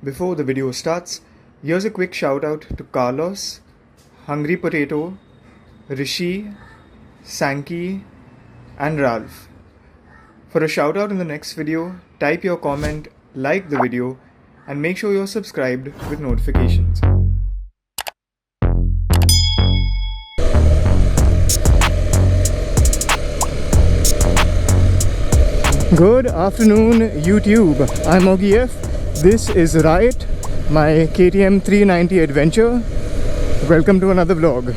Before the video starts, here's a quick shout out to Carlos, Hungry Potato, Rishi, Sankey, and Ralph. For a shout out in the next video, type your comment, like the video, and make sure you're subscribed with notifications. Good afternoon, YouTube. I'm OGF. This is Riot, my KTM 390 adventure. Welcome to another vlog.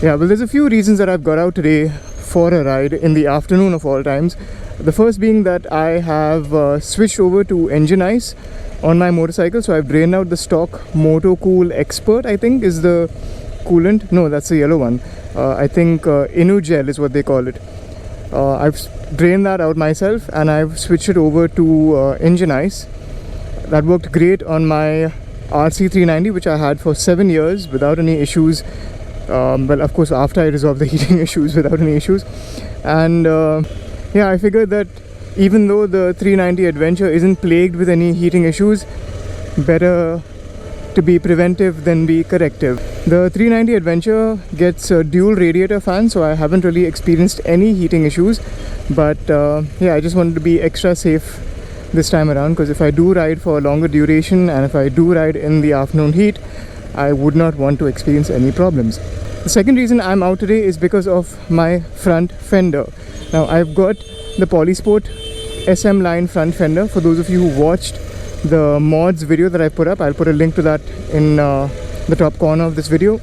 Yeah, well, there's a few reasons that I've got out today for a ride in the afternoon of all times. The first being that I have switched over to engine ice on my motorcycle. So I've drained out the stock MotoCool Expert, I think is the coolant. No, that's the yellow one. I think Inu Gel is what they call it. I've drained that out myself and I've switched it over to engine ice. That worked great on my RC390, which I had for 7 years without any issues. Well, of course, after I resolved the heating issues without any issues. And yeah, I figured that even though the 390 Adventure isn't plagued with any heating issues, better to be preventive than be corrective. The 390 Adventure gets a dual radiator fan, so I haven't really experienced any heating issues. But yeah, I just wanted to be extra safe this time around, because if I do ride for a longer duration and if I do ride in the afternoon heat, I would not want to experience any problems. The second reason I'm out today is because of my front fender. Now, I've got the Polysport SM line front fender. For those of you who watched the mods video that I put up, I'll put a link to that in the top corner of this video.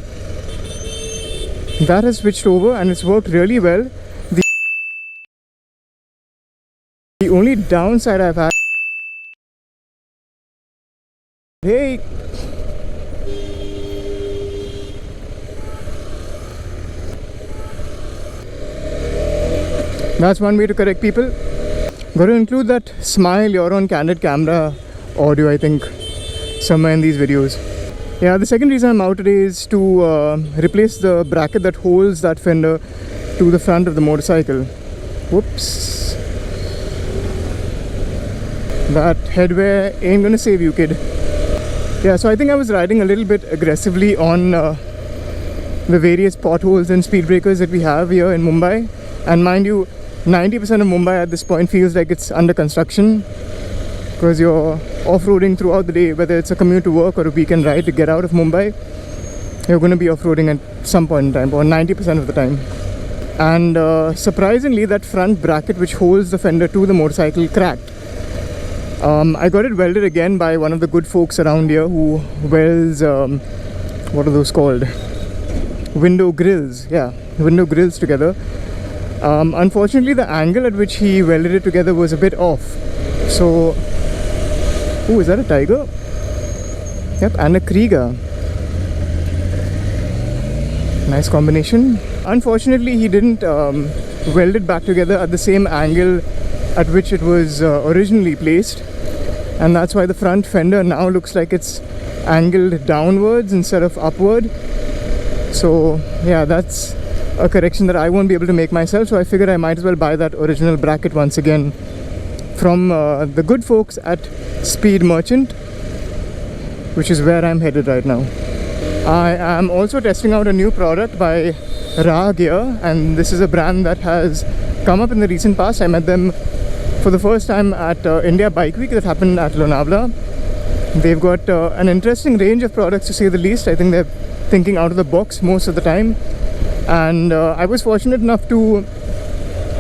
That has switched over and it's worked really well. The only downside I've had... Hey! That's one way to correct people. Got to include that smile, you're on candid camera audio, I think, somewhere in these videos. Yeah, the second reason I'm out today is to replace the bracket that holds that fender to the front of the motorcycle. Whoops. That headwear ain't gonna save you, kid. Yeah, so I think I was riding a little bit aggressively on the various potholes and speed breakers that we have here in Mumbai. And mind you, 90% of Mumbai at this point feels like it's under construction, because you're off-roading throughout the day, whether it's a commute to work or a weekend ride to get out of Mumbai. You're going to be off-roading at some point in time, or 90% of the time. And surprisingly, that front bracket which holds the fender to the motorcycle cracked. I got it welded again by one of the good folks around here who welds, what are those called? Window grills. Yeah, window grills together. Unfortunately, the angle at which he welded it together was a bit off. So, oh, is that a tiger? Yep, and a Krieger. Nice combination. Unfortunately, he didn't weld it back together at the same angle at which it was originally placed. And that's why the front fender now looks like it's angled downwards instead of upward. So, yeah, that's a correction that I won't be able to make myself, so I figured I might as well buy that original bracket once again from the good folks at Speed Merchant, which is where I'm headed right now. I am also testing out a new product by Ra Gear, and this is a brand that has come up in the recent past. I met them for the first time at India Bike Week that happened at Lonavala. They've got an interesting range of products, to say the least. I think they're thinking out of the box most of the time. And I was fortunate enough to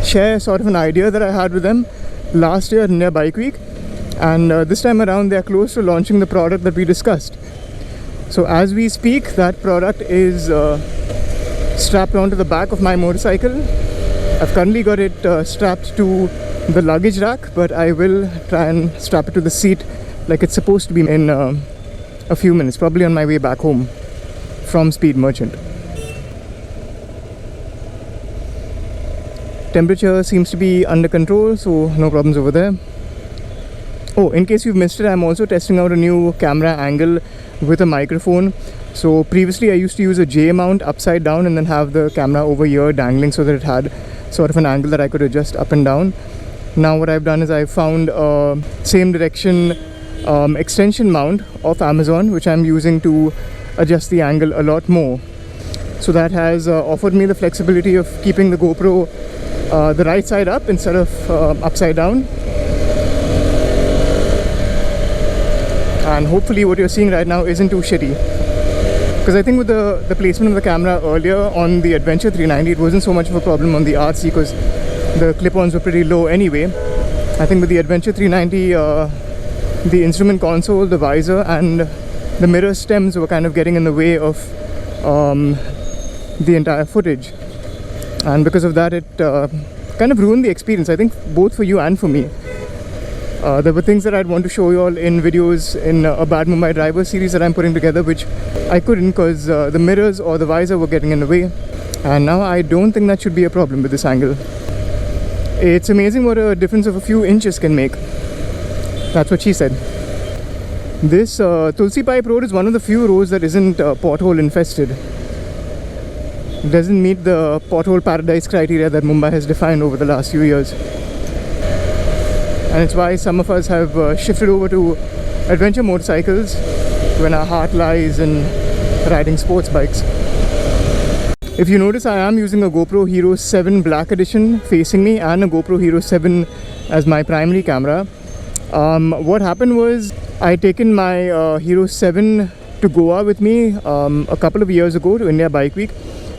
share sort of an idea that I had with them last year at India Bike Week. And this time around, they're close to launching the product that we discussed. So as we speak, that product is strapped onto the back of my motorcycle. I've currently got it strapped to the luggage rack, but I will try and strap it to the seat like it's supposed to be in a few minutes, probably on my way back home from Speed Merchant. Temperature seems to be under control, so no problems over there. Oh, in case you've missed it, I'm also testing out a new camera angle with a microphone. So previously I used to use a J mount upside down and then have the camera over here dangling so that it had sort of an angle that I could adjust up and down. Now what I've done is I've found a same direction extension mount of Amazon, which I'm using to adjust the angle a lot more. So that has offered me the flexibility of keeping the GoPro the right side up instead of upside down. And hopefully what you're seeing right now isn't too shitty. Because I think with the placement of the camera earlier on the Adventure 390, it wasn't so much of a problem on the RC because the clip-ons were pretty low anyway. I think with the Adventure 390, the instrument console, the visor and the mirror stems were kind of getting in the way of the entire footage. And because of that, it kind of ruined the experience, I think, both for you and for me. There were things that I'd want to show you all in videos in a Bad Mumbai Driver series that I'm putting together, which I couldn't because the mirrors or the visor were getting in the way. And now I don't think that should be a problem with this angle. It's amazing what a difference of a few inches can make. That's what she said. This Tulsi Pipe Road is one of the few roads that isn't pothole infested. It doesn't meet the pothole paradise criteria that Mumbai has defined over the last few years. And it's why some of us have shifted over to adventure motorcycles when our heart lies in riding sports bikes. If you notice, I am using a GoPro Hero 7 Black Edition facing me and a GoPro Hero 7 as my primary camera. What happened was I'd taken my Hero 7 to Goa with me a couple of years ago to India Bike Week.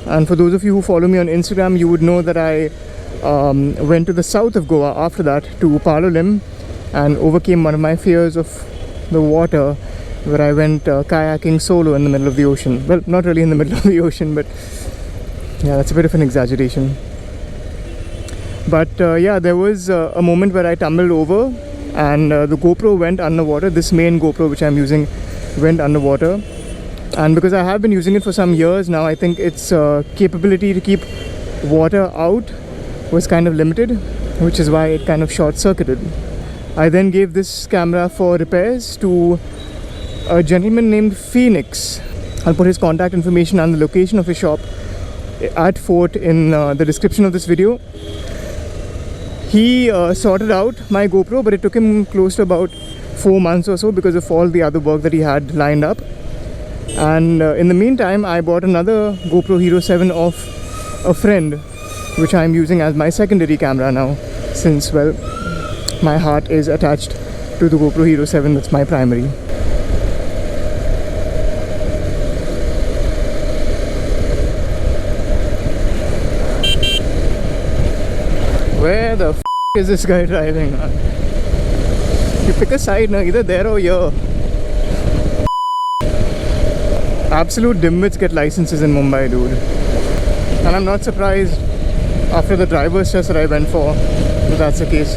And for those of you who follow me on Instagram, you would know that I went to the south of Goa after that to Palolim and overcame one of my fears of the water, where I went kayaking solo in the middle of the ocean. Well, not really in the middle of the ocean, but yeah, that's a bit of an exaggeration. But yeah, there was a moment where I tumbled over and the GoPro went underwater. This main GoPro which I'm using went underwater, and because I have been using it for some years now, I think its capability to keep water out was kind of limited, which is why it kind of short-circuited. I then gave this camera for repairs to a gentleman named Fenix. I'll put his contact information and the location of his shop at Fort in the description of this video. He sorted out my GoPro, but it took him close to about 4 months or so because of all the other work that he had lined up. And in the meantime, I bought another GoPro Hero 7 off a friend, which I'm using as my secondary camera now, since, well, my heart is attached to the GoPro Hero 7 that's my primary. Where the f is this guy driving? You pick a side now, either there or here. Absolute dimwits get licenses in Mumbai, dude. And I'm not surprised after the driver's test that I went for, if that's the case.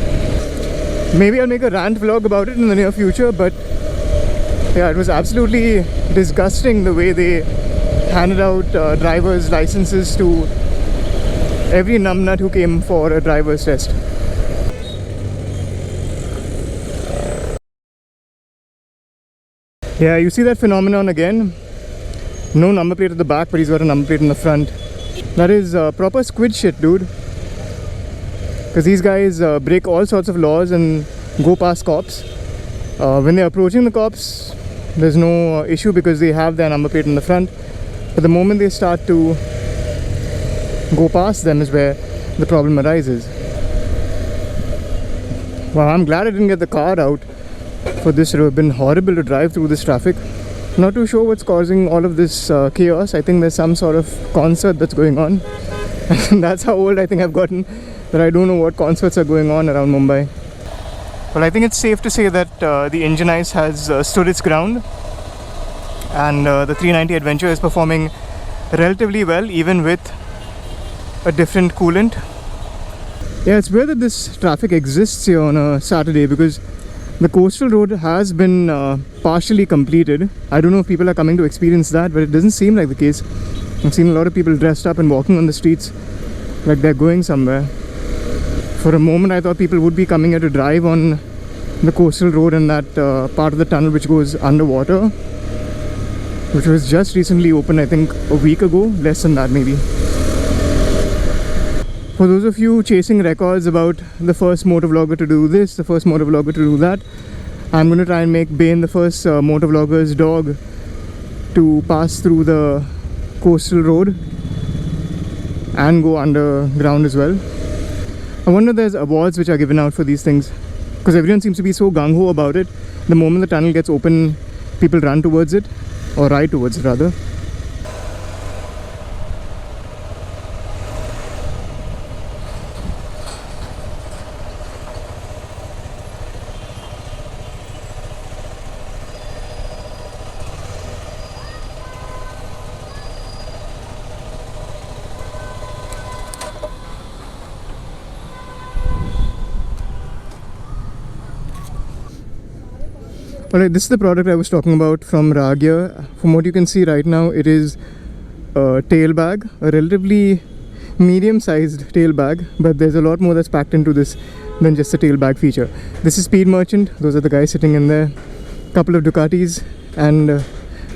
Maybe I'll make a rant vlog about it in the near future, but yeah, it was absolutely disgusting the way they handed out driver's licenses to every numbnut who came for a driver's test. Yeah, you see that phenomenon again? No number plate at the back, but he's got a number plate in the front. That is proper squid shit, dude. Because these guys break all sorts of laws and go past cops. When they're approaching the cops, there's no issue because they have their number plate in the front. But the moment they start to go past them is where the problem arises. Wow, I'm glad I didn't get the car out for this. It would have been horrible to drive through this traffic. Not too sure what's causing all of this chaos. I think there's some sort of concert that's going on. And that's how old I think I've gotten, that I don't know what concerts are going on around Mumbai. Well, I think it's safe to say that the engine ice has stood its ground. And the 390 Adventure is performing relatively well, even with a different coolant. Yeah, it's weird that this traffic exists here on a Saturday, because the coastal road has been partially completed. I don't know if people are coming to experience that, but it doesn't seem like the case. I've seen a lot of people dressed up and walking on the streets like they're going somewhere. For a moment I thought people would be coming here to drive on the coastal road and that part of the tunnel which goes underwater, which was just recently opened, I think a week ago, less than that maybe. For those of you chasing records about the first motovlogger to do this, the first motovlogger to do that, I'm going to try and make Bane the first motovlogger's dog to pass through the coastal road and go underground as well. I wonder if there's awards which are given out for these things, because everyone seems to be so gung-ho about it. The moment the tunnel gets open, people run towards it, or ride towards it rather. Alright, this is the product I was talking about from Raagya. From what you can see right now, it is a tail bag, a relatively medium-sized tail bag, but there's a lot more that's packed into this than just the tail bag feature. This is Speed Merchant. Those are the guys sitting in there. Couple of Ducatis and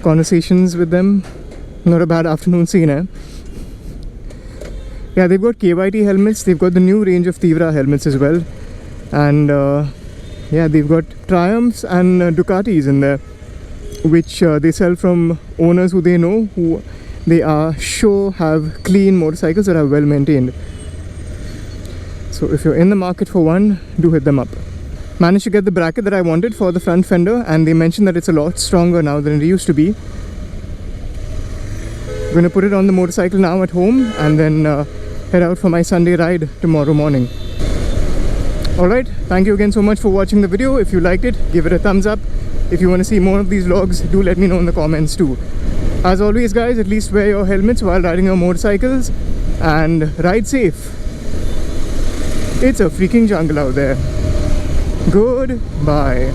conversations with them. Not a bad afternoon scene, eh? Yeah, they've got KYT helmets. They've got the new range of Tivra helmets as well. And yeah, they've got Triumphs and Ducatis in there, which they sell from owners who they know, who they are sure have clean motorcycles that are well maintained. So if you're in the market for one, do hit them up. Managed to get the bracket that I wanted for the front fender, and they mentioned that it's a lot stronger now than it used to be. I'm going to put it on the motorcycle now at home and then head out for my Sunday ride tomorrow morning. Alright, thank you again so much for watching the video. If you liked it, give it a thumbs up. If you want to see more of these vlogs, do let me know in the comments too. As always guys, at least wear your helmets while riding your motorcycles and ride safe. It's a freaking jungle out there. Goodbye.